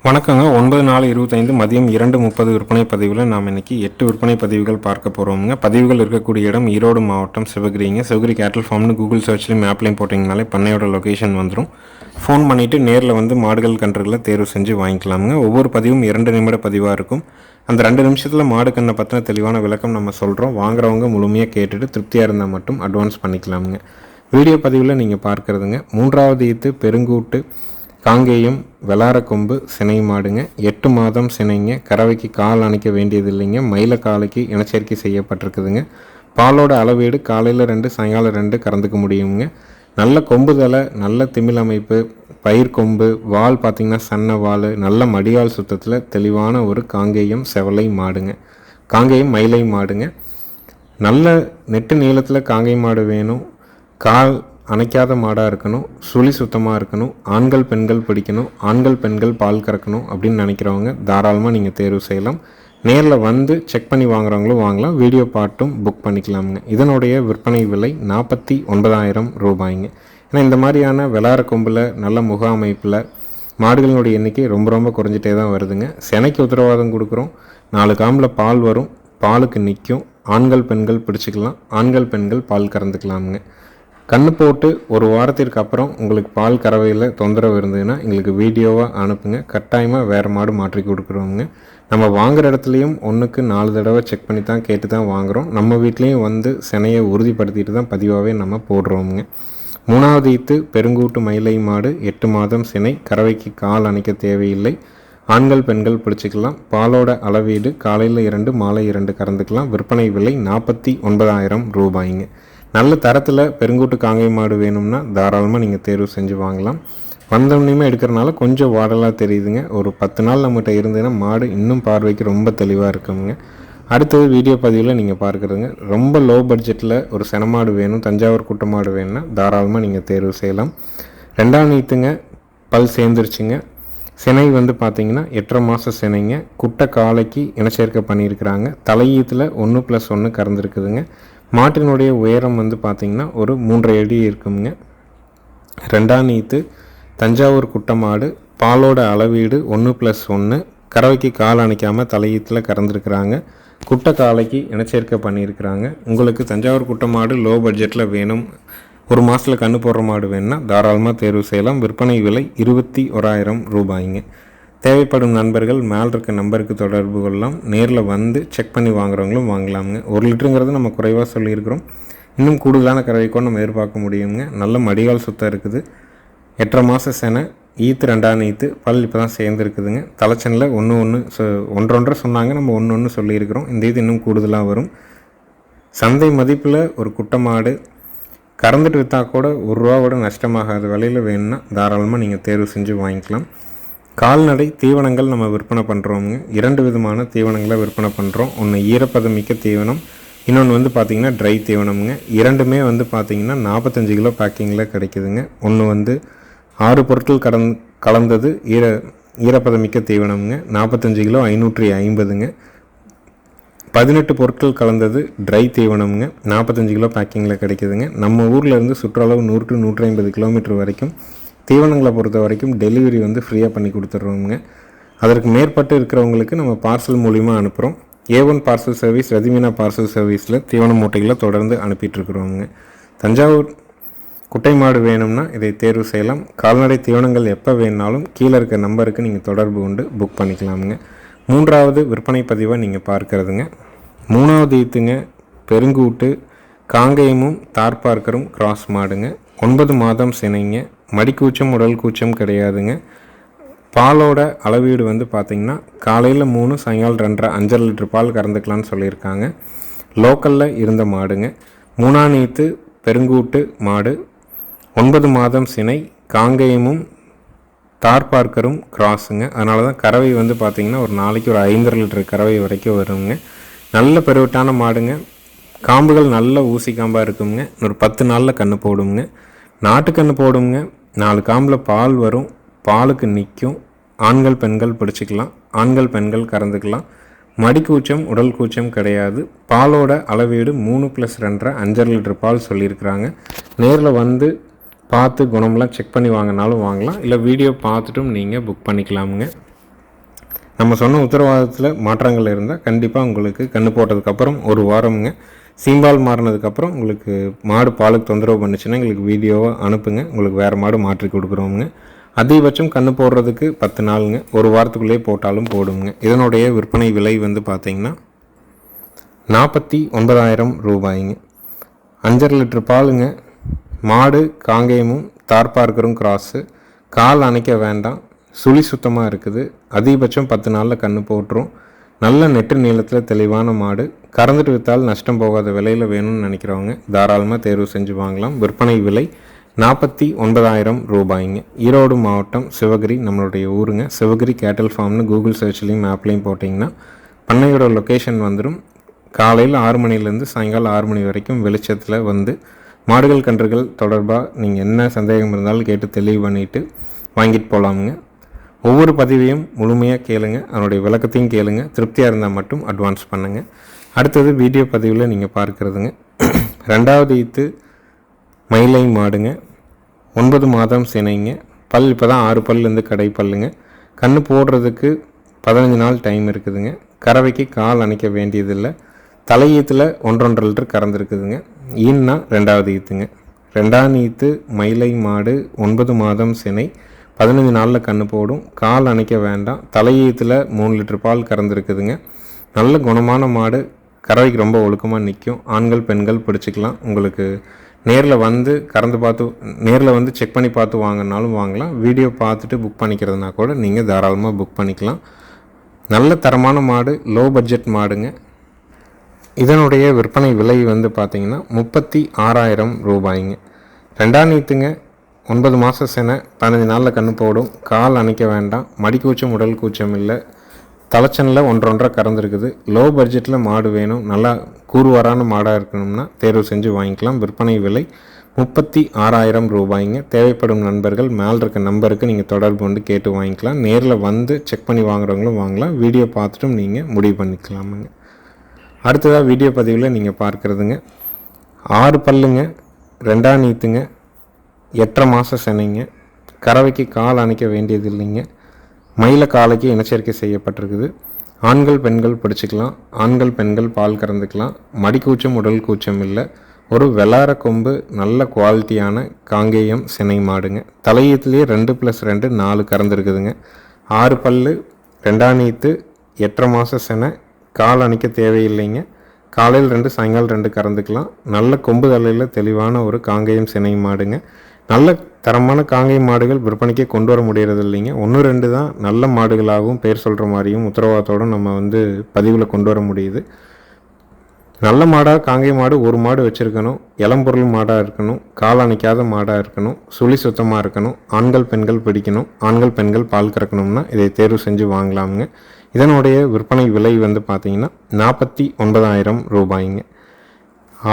வணக்கங்க. 9/4/25 மதியம் 2:30 விற்பனை பதிவில் நாம் இன்றைக்கி 8 விற்பனை பதிவுகள் பார்க்க போகிறோமுங்க. பதிவுகள் இருக்கக்கூடிய இடம் ஈரோடு மாவட்டம் சிவகிரிங்க. சிவகிரி கேட்டல் ஃபார்ம்னு கூகுள் சர்ச்லையும் மேப்லையும் போட்டிங்கனாலே பண்ணையோட லொக்கேஷன் வந்துடும். ஃபோன் பண்ணிவிட்டு நேரில் வந்து மாடுகள் கன்றுகளை தேர்வு செஞ்சு வாங்கிக்கலாமுங்க. ஒவ்வொரு பதிவும் 2 நிமிட பதிவாக இருக்கும். அந்த 2 நிமிஷத்தில் மாடு கண்ணை பற்றின தெளிவான விளக்கம் நம்ம சொல்கிறோம். வாங்குறவங்க முழுமையாக கேட்டுட்டு திருப்தியாக இருந்தால் மட்டும் அட்வான்ஸ் பண்ணிக்கலாமுங்க. வீடியோ பதிவில் நீங்கள் பார்க்குறதுங்க 3வது ஈத்து பெருங்கூட்டு காங்கேயம் வெளாரக்கொம்பு சினை மாடுங்க. 8 மாதம் சினைங்க. கறவைக்கு கால் அணைக்க வேண்டியது இல்லைங்க. மயில காலைக்கு இனச்சேர்க்கை செய்யப்பட்டிருக்குதுங்க. பாலோட அளவீடு காலையில் 2 சாயங்காலம் 2 கறந்துக்க முடியுங்க. நல்ல கொம்பு தலை, நல்ல திமிழ் அமைப்பு, பயிர் கொம்பு, வால் பார்த்திங்கன்னா சன்ன வால், நல்ல மடியால் சுத்தத்தில் தெளிவான ஒரு காங்கேயம் செவலை மாடுங்க. காங்கேயம் மயிலை மாடுங்க. நல்ல நெட்டு நீளத்தில் காங்கேயம் மாடு வேணும். கால் அணைக்காத மாடாக இருக்கணும். சுழி சுத்தமாக இருக்கணும். ஆண்கள் பெண்கள் பிடிக்கணும். ஆண்கள் பெண்கள் பால் கறக்கணும் அப்படின்னு நினைக்கிறவங்க தாராளமாக நீங்கள் தேர்வு செய்யலாம். நேரில் வந்து செக் பண்ணி வாங்குறவங்களும் வாங்கலாம். வீடியோ பாட்டும் புக் பண்ணிக்கலாமுங்க. இதனுடைய விற்பனை விலை 49,000 ரூபாய்ங்க. ஏன்னா இந்த மாதிரியான வெளார கொம்பில் நல்ல முக அமைப்பில் மாடுகளினுடைய எண்ணிக்கை ரொம்ப குறைஞ்சிட்டே தான் வருதுங்க. செனைக்கு உத்தரவாதம் கொடுக்குறோம். 4 காம்பில் பால் வரும். பாலுக்கு நிற்கும். ஆண்கள் பெண்கள் பிடிச்சிக்கலாம். ஆண்கள் பெண்கள் பால் கறந்துக்கலாமுங்க. கண்ணு போட்டு ஒரு வாரத்திற்கு அப்புறம் உங்களுக்கு பால் கறவையில் தொந்தரவு இருந்ததுன்னா எங்களுக்கு வீடியோவாக அனுப்புங்க. கட்டாயமாக வேறு மாடு மாற்றி கொடுக்குறோங்க. நம்ம வாங்குகிற இடத்துலையும் 1க்கு 4 தடவை செக் பண்ணி தான் கேட்டு தான் வாங்குகிறோம். நம்ம வீட்லேயும் வந்து சினையை உறுதிப்படுத்திட்டு தான் பதிவாகவே நம்ம போடுறோமுங்க. 3வது ஈத்து பெருங்கூட்டு மயிலை மாடு 8 மாதம் சினை. கறவைக்கு கால் அணைக்க தேவையில்லை. ஆண்கள் பெண்கள் பிடிச்சிக்கலாம். பாலோட அளவீடு காலையில் 2 மாலை 2 கறந்துக்கலாம். விற்பனை விலை 49,000 ரூபாய்ங்க. நல்ல தரத்தில் பெருங்கூட்டு காங்கை மாடு வேணும்னா தாராளமாக நீங்கள் தேர்வு செஞ்சு வாங்கலாம். வந்தோடனே எடுக்கிறனால கொஞ்சம் வாடலாக தெரியுதுங்க. ஒரு 10 நாள் நம்மகிட்ட இருந்ததுன்னா மாடு இன்னும் பார்வைக்கு ரொம்ப தெளிவாக இருக்குங்க. அடுத்தது வீடியோ பதிவில் நீங்கள் பார்க்குறதுங்க ரொம்ப லோ பட்ஜெட்டில் ஒரு செனமாடு வேணும், தஞ்சாவூர் குட்டை மாடு வேணும்னா தாராளமாக நீங்கள் தேர்வு செய்யலாம். 2ஆம் ஈத்துங்க. பல் சேர்ந்துருச்சுங்க. சினை வந்து பார்த்திங்கன்னா 8.5 மாத சினைங்க. குட்டை காலைக்கு இனச்சேர்க்கை பண்ணியிருக்கிறாங்க. தலையீத்தில் 1+1 கறந்துருக்குதுங்க. மாட்டினுடைய உயரம் வந்து பார்த்திங்கன்னா ஒரு 3.5 அடி இருக்குங்க. 2ஆம் ஈத்து தஞ்சாவூர் குட்டை மாடு. பாலோட அளவீடு 1+1. கறவைக்கு கால் அணைக்காமல் தலையீத்தில் கறந்துருக்குறாங்க. குட்டை காலைக்கு இனச்சேர்க்கை பண்ணியிருக்கிறாங்க. உங்களுக்கு தஞ்சாவூர் குட்டை மாடு லோ பட்ஜெட்டில் வேணும், ஒரு மாதத்தில் கன்று போடுற மாடு வேணும்னா தாராளமாக தேர்வு செய்யலாம். விற்பனை விலை 21,000 ரூபாய்ங்க. தேவைப்படும் நண்பர்கள் மேல் இருக்க நம்பருக்கு தொடர்பு கொள்ளலாம். நேரில் வந்து செக் பண்ணி வாங்குறவங்களும் வாங்கலாமுங்க. 1 லிட்டருங்கிறது நம்ம குறைவாக சொல்லியிருக்கிறோம். இன்னும் கூடுதலான கறவைக்கும் நம்ம எதிர்பார்க்க முடியுங்க. நல்ல மடிகால் சுத்தம் இருக்குது. 8.5 மாத செனை. ஈத்து 2ஆம் ஈத்து. பல் இப்போ தான் சேர்ந்துருக்குதுங்க. தலைச்சனில் ஒன்றரை சொன்னாங்க, நம்ம 1 சொல்லியிருக்கிறோம். இந்த இது இன்னும் கூடுதலாக வரும். சந்தை மதிப்பில் ஒரு குட்டை மாடு கறந்துட்டு விற்றா கூட ₹1 நஷ்டமாகாத விலையில் வேணும்னா தாராளமாக நீங்கள் தேர்வு செஞ்சு வாங்கிக்கலாம். கால்நடை தீவனங்கள் நம்ம விற்பனை பண்ணுறோங்க. 2 விதமான தீவனங்களை விற்பனை பண்ணுறோம். ஒன்று ஈரப்பதமிக்க தீவனம், இன்னொன்று வந்து பார்த்திங்கன்னா ட்ரை தீவனம்ங்க. 2மே வந்து பார்த்திங்கன்னா 45 கிலோ பேக்கிங்கில் கிடைக்குதுங்க. ஒன்று வந்து 6 பொருட்கள் கலந்தது ஈரப்பதமிக்க தீவனம்ங்க. 45 கிலோ 550ங்க. 18 பொருட்கள் கலந்தது ட்ரை தீவனம்ங்க. 45 கிலோ பேக்கிங்கில் கிடைக்குதுங்க. நம்ம ஊரில் இருந்து சுற்றளவு 100 to 150 கிலோமீட்டர் வரைக்கும் தீவனங்களை பொறுத்த வரைக்கும் டெலிவரி வந்து ஃப்ரீயாக பண்ணி கொடுத்துட்றோங்க. அதற்கு மேற்பட்டு இருக்கிறவங்களுக்கு நம்ம பார்சல் மூலிமா அனுப்புகிறோம். A1 parcel service, Rathimeena parcel சர்வீஸில் தீவன மூட்டைகளை தொடர்ந்து அனுப்பிட்டுருக்குறோங்க. தஞ்சாவூர் குட்டை மாடு வேணும்னா இதை தேர்வு செய்யலாம். கால்நடை தீவனங்கள் எப்போ வேணுனாலும் கீழே இருக்க நம்பருக்கு நீங்கள் தொடர்பு கொண்டு புக் பண்ணிக்கலாமுங்க. 3வது விற்பனை பதிவாக நீங்கள் பார்க்குறதுங்க 3வது ஈத்துங்க. பெருங்கூட்டு காங்கேயமும் தார்பார்க்கரும் கிராஸ் மாடுங்க. 9 மாதம் சினைங்க. மடிக்கூச்சம் உடல் கூச்சம் கிடையாதுங்க. பாலோட அளவீடு வந்து பார்த்திங்கன்னா காலையில் 3 சாயங்காலம் 2.5 5 லிட்டர் பால் கறந்துக்கலான்னு சொல்லியிருக்காங்க. லோக்கலில் இருந்த மாடுங்க. 3ஆம் ஈத்து பெருங்கூட்டு மாடு. 9 மாதம் சினை. காங்கேயமும் தார்பார்க்கரும் கிராஸுங்க. அதனால தான் கறவை வந்து பார்த்திங்கன்னா ஒரு நாளைக்கு ஒரு 5.5 லிட்டர் கறவை வரைக்கும் வருங்க. நல்ல பெருவிட்டான மாடுங்க. காம்புகள் நல்ல ஊசி காம்பாக இருக்குங்க. ஒரு 10 நாளில் கன்று போடுங்க. நாட்டுக்கன்று போடுங்க. 4 காம்பில் பால் வரும். பாலுக்கு நிற்கும். ஆண்கள் பெண்கள் பிடிச்சிக்கலாம். ஆண்கள் பெண்கள் கறந்துக்கலாம். மடிக்கூச்சம் உடல் கூச்சம் கிடையாது. பாலோட அளவீடு 3+2 5.5 லிட்டர் பால் சொல்லியிருக்கிறாங்க. நேரில் வந்து பார்த்து குணம்லாம் செக் பண்ணி வாங்கினாலும் வாங்கலாம். இல்லை வீடியோ பார்த்துட்டும் நீங்கள் புக் பண்ணிக்கலாமுங்க. நம்ம சொன்ன உத்தரவாதத்தில் மாற்றங்கள் இருந்தால் கண்டிப்பாக உங்களுக்கு கன்று போட்டதுக்கப்புறம் ஒரு வாரமுங்க சீம்பால் மாறினதுக்கப்புறம் உங்களுக்கு மாடு பாலுக்கு தொந்தரவு பண்ணுச்சுன்னா எங்களுக்கு வீடியோவை அனுப்புங்க, உங்களுக்கு வேறு மாடு மாற்றி கொடுக்குறோமுங்க. அதிகபட்சம் கன்று போடுறதுக்கு 10 நாளுங்க, ஒரு வாரத்துக்குள்ளேயே போட்டாலும் போடுங்க. இதனுடைய விற்பனை விலை வந்து பார்த்திங்கன்னா 49,000 ரூபாய்ங்க. 5.5 லிட்டர் பாலுங்க. மாடு காங்கேயமும் தார்பார்க்கரும் கிராஸு, கால் அணைக்க வேண்டாம், சுழி சுத்தமாக இருக்குது. அதிகபட்சம் 10 நாளில் கன்று போட்டுரும். நல்ல நெட்டு நீளத்தில் தெளிவான மாடு, கறந்துட்டு விற்றால் நஷ்டம் போகாத விலையில் வேணும்னு நினைக்கிறவங்க தாராளமாக தேர்வு செஞ்சு வாங்கலாம். விற்பனை விலை 49,000 ரூபாய்ங்க. ஈரோடு மாவட்டம் சிவகிரி நம்மளுடைய ஊருங்க. சிவகிரி கேட்டல் ஃபார்ம்னு கூகுள் சர்ச்லேயும் மேப்லேயும் போட்டிங்கன்னா பண்ணையோட லொக்கேஷன் வந்துடும். காலையில் 6 மணிலேருந்து சாயங்காலம் 6 மணி வரைக்கும் வெளிச்சத்தில் வந்து மாடுகள் கன்றுகள் தொடர்பாக நீங்கள் என்ன சந்தேகம் இருந்தாலும் கேட்டு தெளிவு பண்ணிவிட்டு வாங்கிட்டு போகலாமுங்க. ஒவ்வொரு பதிவையும் முழுமையாக கேளுங்க, அதனுடைய விளக்கத்தையும் கேளுங்க. திருப்தியாக இருந்தால் மட்டும் அட்வான்ஸ் பண்ணுங்கள். அடுத்தது வீடியோ பதிவில் நீங்கள் பார்க்குறதுங்க 2வது ஈத்து மயிலை மாடுங்க. 9 மாதம் சினைங்க. பல் இப்போ தான் 6 பல்லேருந்து கடை பல்லுங்க. கன்று போடுறதுக்கு 15 நாள் டைம் இருக்குதுங்க. கறவைக்கு கால் அணைக்க வேண்டியதில்லை. தலையீத்தில் 1.5 லிட்டர் கறந்துருக்குதுங்க. ஈன்னா 2வது ஈத்துங்க. 2ஆம் ஈத்து மயிலை மாடு 9 மாதம் சினை, 15 நாளில் கன்று போடும். கால் அணைக்க வேண்டாம். தலையீத்தில் 3 லிட்டர் பால் கறந்துருக்குதுங்க. நல்ல குணமான மாடு, கறவைக்கு ரொம்ப ஒழுக்கமாக நிற்கும். ஆண்கள் பெண்கள் பிடிச்சிக்கலாம். உங்களுக்கு நேரில் வந்து கறந்து பார்த்து நேரில் வந்து செக் பண்ணி பார்த்து வாங்கினாலும் வாங்கலாம். வீடியோ பார்த்துட்டு புக் பண்ணிக்கிறதுனா கூட நீங்கள் தாராளமாக புக் பண்ணிக்கலாம். நல்ல தரமான மாடு, லோ பட்ஜெட் மாடுங்க. இதனுடைய விற்பனை விலை வந்து பார்த்திங்கன்னா 36,000 ரூபாய்ங்க. 2ஆம் ஈத்துங்க. 9 மாதம் செனை, 15 நாளில் கன்று போடும். கால் அணைக்க வேண்டாம். மடி கூச்சம் உடல் கூச்சம் இல்லை. தலைச்சனில் 1.5 கறந்துருக்குது. லோ பட்ஜெட்டில் மாடு வேணும், நல்லா கூறுவாரான மாடாக இருக்கணும்னா தேர்வு செஞ்சு வாங்கிக்கலாம். விற்பனை விலை 36,000 ரூபாய்ங்க. தேவைப்படும் நண்பர்கள் மேல் இருக்க நம்பருக்கு நீங்கள் தொடர்பு கொண்டு கேட்டு வாங்கிக்கலாம். நேரில் வந்து செக் பண்ணி வாங்குறவங்களும் வாங்கலாம். வீடியோ பார்த்துட்டும் நீங்கள் முடிவு பண்ணிக்கலாமுங்க. அடுத்ததாக வீடியோ பதிவில் நீங்கள் பார்க்குறதுங்க 6 பல்லுங்க. 2ஆம் ஈத்துங்க. 8.5 மாதம் செனைங்க. கறவைக்கு கால் அணைக்க வேண்டியது இல்லைங்க. மயில காலைக்கு இனச்சேர்க்கை செய்யப்பட்டிருக்குது. ஆண்கள் பெண்கள் பிடிச்சிக்கலாம். ஆண்கள் பெண்கள் பால் கறந்துக்கலாம். மடி கூச்சம் உடல் கூச்சம் இல்லை. ஒரு வெள்ளார கொம்பு, நல்ல குவாலிட்டியான காங்கேயம் சினை மாடுங்க. தலையீத்துலேயே 2+2 4 கறந்துருக்குதுங்க. 6 பல்லு. 2ஆம் ஈத்து. 8.5 மாதம் செனை. கால் அணைக்க தேவையில்லைங்க. காலையில் 2 சாயங்காலம் 2 கறந்துக்கலாம். நல்ல கொம்பு தலையில் தெளிவான ஒரு காங்கேயம் சினை மாடுங்க. நல்ல தரமான காங்கேயம் மாடுகள் விற்பனைக்கே கொண்டு வர முடியறது இல்லைங்க. 1-2 தான் நல்ல மாடுகளாகவும் பேர் சொல்கிற மாதிரியும் உத்தரவாதத்தோடு நம்ம வந்து பதிவில் கொண்டு வர முடியுது. நல்ல மாடாக காங்கேயம் மாடு ஒரு மாடு வச்சுருக்கணும். இளம்பொருள் மாடாக இருக்கணும். கால் அணைக்காத மாடாக இருக்கணும். சுழி சுத்தமாக இருக்கணும். ஆண்கள் பெண்கள் பிடிக்கணும். ஆண்கள் பெண்கள் பால் கறக்கணும்னா இதை தேர்வு செஞ்சு வாங்கலாமுங்க. இதனுடைய விற்பனை விலை வந்து பார்த்திங்கன்னா 49,000 ரூபாய்ங்க.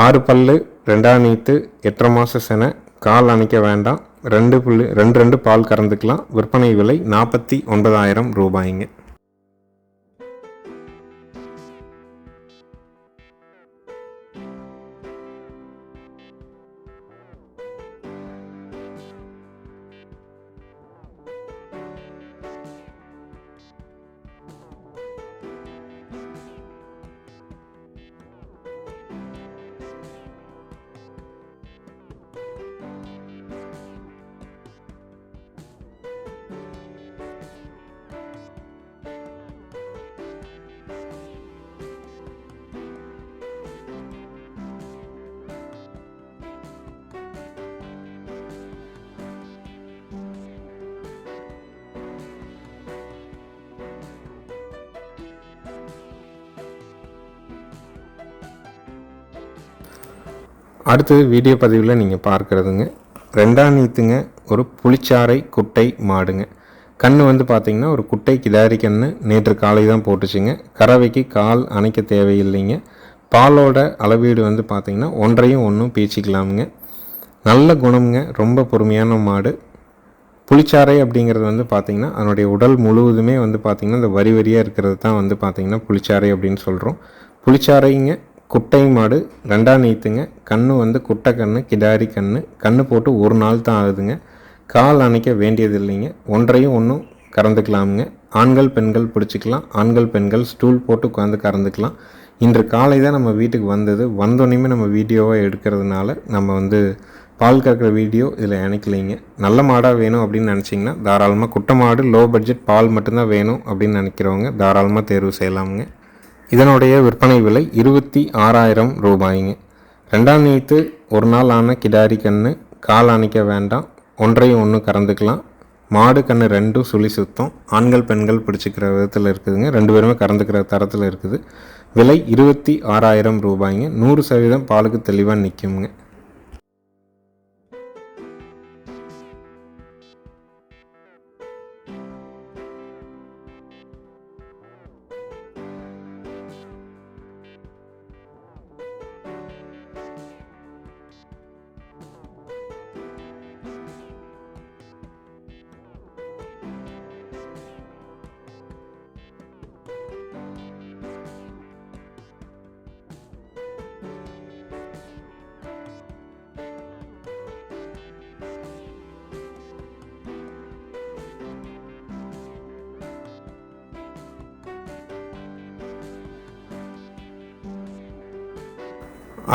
6 பல்லு. 2ஆம் ஈத்து. 8.5 மாதம் செனை. கால் அணைக்க வேண்டாம். 2 பால் கறந்துக்கலாம். விற்பனை விலை 49,000 ரூபாய்ங்க. அடுத்தது வீடியோ பதிவில் நீங்கள் பார்க்குறதுங்க 2ஆம் ஈத்துங்க. ஒரு புளிச்சாறை குட்டை மாடுங்க. கன்று வந்து பார்த்திங்கன்னா ஒரு குட்டை கிடாரி கன்று. நேற்று காலை தான் போட்டுச்சுங்க. கறவைக்கு கால் அணைக்க தேவையில்லைங்க. பாலோட அளவீடு வந்து பார்த்திங்கன்னா 1.5 பீச்சிக்கலாமுங்க. நல்ல குணம்ங்க. ரொம்ப பொறுமையான மாடு. புளிச்சாறை அப்படிங்கிறது வந்து பார்த்திங்கன்னா அதனுடைய உடல் முழுவதுமே வந்து பார்த்திங்கன்னா இந்த வரி வரியாக இருக்கிறது தான் வந்து பார்த்திங்கன்னா புளிச்சாறை அப்படின்னு சொல்கிறோம். புளிச்சாறைங்க. குட்டை மாடு. 2ஆம் ஈத்துங்க. கன்று வந்து குட்டை கன்று, கிடாரி கன்று. கன்று போட்டு 1 நாள் தான் ஆகுதுங்க. கால் அணைக்க வேண்டியது இல்லைங்க. 1.5 கறந்துக்கலாமுங்க. ஆண்கள் பெண்கள் பிடிச்சிக்கலாம். ஆண்கள் பெண்கள் ஸ்டூல் போட்டு உட்காந்து கறந்துக்கலாம். இன்று காலை தான் நம்ம வீட்டுக்கு வந்தது. வந்தோடனேயுமே நம்ம வீடியோவாக எடுக்கிறதுனால நம்ம பால் கறக்கிற வீடியோ இதில் இணைக்கலைங்க. நல்ல மாடாக வேணும் அப்படின்னு நினச்சிங்கன்னா தாராளமாக குட்டை மாடு, லோ பட்ஜெட், பால் மட்டும்தான் வேணும் அப்படின்னு நினைக்கிறவங்க தாராளமாக தேர்வு செய்யலாமுங்க. இதனுடைய விற்பனை விலை 26,000 ரூபாய்ங்க. 2ஆம் நீத்து ஒரு நாள் ஆன கிடாரி கன்று, கால் அணைக்க வேண்டாம், 1 கறந்துக்கலாம். மாடு கன்று 2 சுழி சுத்தம், ஆண்கள் பெண்கள் பிடிச்சிக்கிற விதத்தில் இருக்குதுங்க. 2 பேருமே கறந்துக்கிற தரத்தில் இருக்குது. விலை 26,000 ரூபாய்ங்க. 100% பாலுக்கு தெளிவாக நிற்குங்க.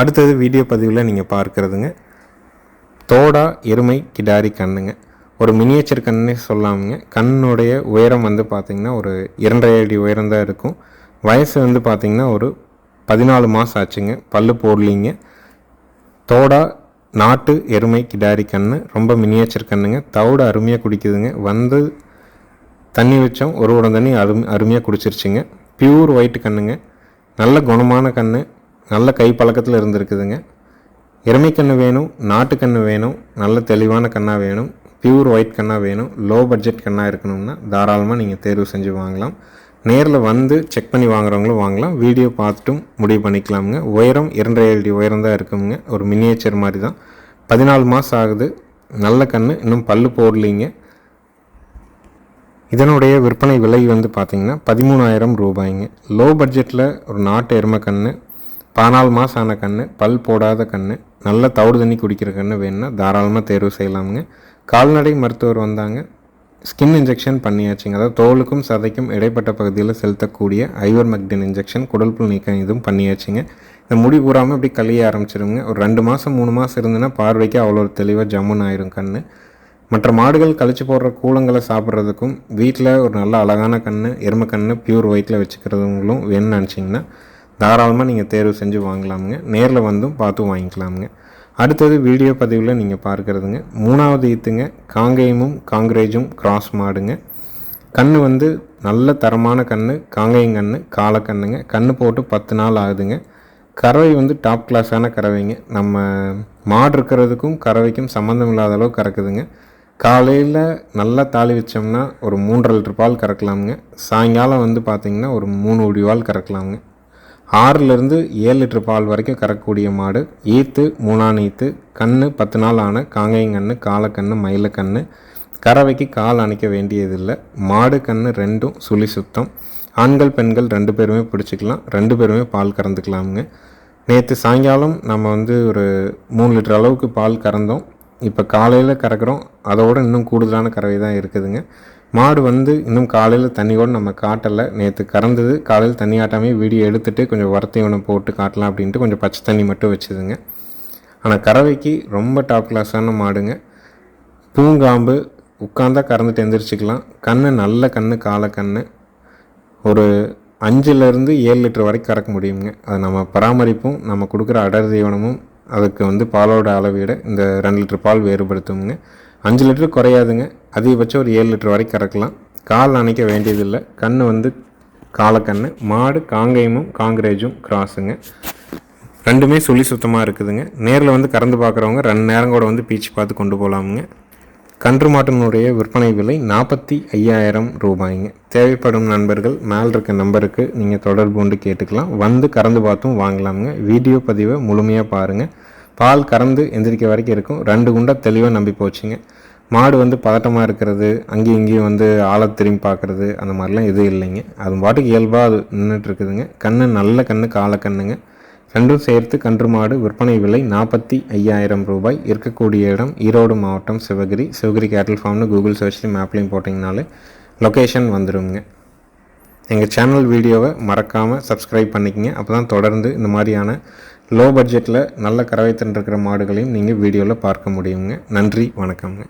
அடுத்தது வீடியோ பதிவில் நீங்கள் பார்க்குறதுங்க தோடா எருமை கிடாரி கண்ணுங்க. ஒரு மினியேச்சர் கண்ணே சொல்லாமுங்க. கண்ணுடைய உயரம் பார்த்திங்கன்னா ஒரு 2.5 அடி உயரம் தான் இருக்கும். வயசு பார்த்திங்கன்னா ஒரு 14 மாதம் ஆச்சுங்க. பல்லு போடலிங்க. தோடா நாட்டு எருமை கிடாரி கண்ணு, ரொம்ப மினியேச்சர் கண்ணுங்க. தவிடு அருமையாக குடிக்குதுங்க. தண்ணி வச்சோம், ஒரு உடம் தண்ணி அருமையாக குடிச்சிருச்சுங்க. பியூர் ஒயிட் கண்ணுங்க. நல்ல குணமான கண்ணு, நல்ல கை பழக்கத்தில் இருந்துருக்குதுங்க. எருமை கன்று வேணும், நாட்டு கன்று வேணும், நல்ல தெளிவான கண்ணாக வேணும், பியூர் ஒயிட் கண்ணாக வேணும், லோ பட்ஜெட் கண்ணாக இருக்கணும்னா தாராளமாக நீங்கள் தேர்வு செஞ்சு வாங்கலாம். நேரில் செக் பண்ணி வாங்குறவங்களும் வாங்கலாம். வீடியோ பார்த்துட்டும் முடிவு பண்ணிக்கலாமுங்க. உயரம் 2.5 அடி உயரம் தான் இருக்குங்க. ஒரு மினியேச்சர் மாதிரி தான். 14 மாதம் ஆகுது. நல்ல கன்று, இன்னும் பல்லு போடலிங்க. இதனுடைய விற்பனை விலை பார்த்திங்கன்னா 13,000 ரூபாய்ங்க. லோ பட்ஜெட்டில் ஒரு நாட்டு எருமை கன்று, 14 மாதம் ஆன கன்று, பல் போடாத கன்று, நல்ல தவிடு தண்ணி குடிக்கிற கன்று வேணுன்னா தாராளமாக தேர்வு செய்யலாமுங்க. கால்நடை மருத்துவர் வந்தாங்க. ஸ்கின் இன்ஜெக்ஷன் பண்ணியாச்சுங்க. அதாவது தோலுக்கும் சதைக்கும் இடைப்பட்ட பகுதியில் செலுத்தக்கூடிய ஐவர்மெக்டின் இன்ஜெக்ஷன், குடல்புல் நீக்கம் இதுவும் பண்ணியாச்சுங்க. இந்த முடி கூறாமல் இப்படி கழிய ஆரம்பிச்சிருங்க. ஒரு 2 மாதம் 3 மாதம் இருந்துன்னா பார்வைக்கு அவ்வளோ தெளிவாக ஜம்முன்னு ஆயிரும் கன்று. மற்ற மாடுகள் கழிச்சு போடுற கூலங்களை சாப்பிட்றதுக்கும் வீட்டில் ஒரு நல்ல அழகான கன்று, எருமை கன்று பியூர் ஒயிட்டில் வச்சுக்கிறவங்களும் வேணும்னு நினச்சிங்கன்னா தாராளமாக நீங்கள் தேர்வு செஞ்சு வாங்கலாமுங்க. நேரில் பார்த்து வாங்கிக்கலாமுங்க. அடுத்தது வீடியோ பதிவில் நீங்கள் பார்க்குறதுங்க 3ஆவது ஈத்துங்க. காங்கேயமும் காங்கிரேஜும் கிராஸ் மாடுங்க. கன்று நல்ல தரமான கன்று, காங்கேயம் கன்று, காலக்கண்ணுங்க. கன்று போட்டு 10 நாள் ஆகுதுங்க. கறவை டாப் கிளாஸான கறவைங்க. நம்ம மாடு இருக்கிறதுக்கும் கறவைக்கும் சம்மந்தம் இல்லாத அளவு கறக்குதுங்க. காலையில் நல்லா தாலி வச்சோம்னா ஒரு 3.5 லிட்டர் பால் கறக்கலாமுங்க. சாயங்காலம் பார்த்திங்கன்னா ஒரு 3 ஒடி பால் கறக்கலாமுங்க. 6லேருந்து 7 லிட்டர் பால் வரைக்கும் கறக்கக்கூடிய மாடு. ஈத்து 3ஆம் ஈத்து, கன்று 10 நாள் ஆன காங்கேயங்கன்று, காலக்கன்று, மயிலக்கன்று. கறவைக்கு கால் அணைக்க வேண்டியதில்லை. மாடு கன்று 2ம் சுழி சுத்தம். ஆண்கள் பெண்கள் 2 பேருமே பிடிச்சிக்கலாம். 2 பேருமே பால் கறந்துக்கலாமுங்க. நேற்று சாயங்காலம் நம்ம ஒரு 3 லிட்டர் அளவுக்கு பால் கறந்தோம். இப்போ காலையில் கறக்கிறோம். அதோடு இன்னும் கூடுதலான கறவை தான் இருக்குதுங்க. மாடு இன்னும் காலையில் தண்ணி கூட நம்ம காட்டலை. நேற்று கறந்தது. காலையில் தண்ணி ஆட்டாமே வீடியோ எடுத்துகிட்டு கொஞ்சம் வரத்தைவனம் போட்டு காட்டலாம் அப்படின்ட்டு கொஞ்சம் பச்சை தண்ணி மட்டும் வச்சுதுங்க. ஆனால் கறவைக்கு ரொம்ப டாப் கிளாஸான மாடுங்க. பூங்காம்பு, உட்காந்தா கறந்துட்டு எந்திரிச்சிக்கலாம். கன்று நல்ல கன்று, காலக்கன்று. ஒரு 5லேருந்து 7 லிட்டர் வரைக்கும் கறக்க முடியுங்க. அது நம்ம பராமரிப்பும் நம்ம கொடுக்குற அடர் தீவனமும் அதுக்கு பாலோட அளவிட இந்த 2 லிட்டர் பால் வேறுபடுத்துங்க. 5 லிட்டர் குறையாதுங்க. அதிகபட்சம் ஒரு 7 லிட்டர் வரைக்கும் கறக்கலாம். கால் அணைக்க வேண்டியதில்லை. கன்று காலக்கன்று. மாடு காங்கேயமும் காங்கிரேஜும் கிராஸுங்க. 2மே சுழி சுத்தமாக இருக்குதுங்க. நேரில் கறந்து பார்க்குறவங்க 2 நேரம் கூட பீச்சு பார்த்து கொண்டு போகலாமுங்க. கன்று மாட்டினுடைய விற்பனை விலை 45,000 ரூபாய்ங்க. தேவைப்படும் நண்பர்கள் மேல் இருக்க நம்பருக்கு நீங்கள் தொடர்பு கொண்டு கேட்டுக்கலாம். கறந்து பார்த்தும் வாங்கலாமுங்க. வீடியோ பதிவை முழுமையாக பாருங்கள். பால் கறந்து எந்திரிக்க வரைக்கும் இருக்கும். 2 குண்டா தெளிவாக நம்பி போச்சுங்க. மாடு பதட்டமாக இருக்கிறது, அங்கேயும் இங்கேயும் ஆளை திரும்பி பார்க்குறது, அந்த மாதிரிலாம் எதுவும் இல்லைங்க. அது பாட்டுக்கு இயல்பாக அது நின்றுட்டு இருக்குதுங்க. கன்று நல்ல கன்று, காலக்கண்ணுங்க. 2ம் சேர்த்து கன்று மாடு விற்பனை விலை 45,000 ரூபாய். இருக்கக்கூடிய இடம் ஈரோடு மாவட்டம் சிவகிரி கேட்டில் ஃபார்ம்னு கூகுள் சர்ச்லேயும் மேப்லேயும் போட்டிங்கனாலே லொக்கேஷன் வந்துடுங்க. எங்கள் சேனல் வீடியோவை மறக்காமல் சப்ஸ்கிரைப் பண்ணிக்கங்க. அப்போ தான் தொடர்ந்து இந்த மாதிரியான லோ பட்ஜெட்டில் நல்ல கறவைத்திறன் இருக்கிற மாடுகளையும் நீங்கள் வீடியோவில் பார்க்க முடியுங்க. நன்றி, வணக்கம்ங்க.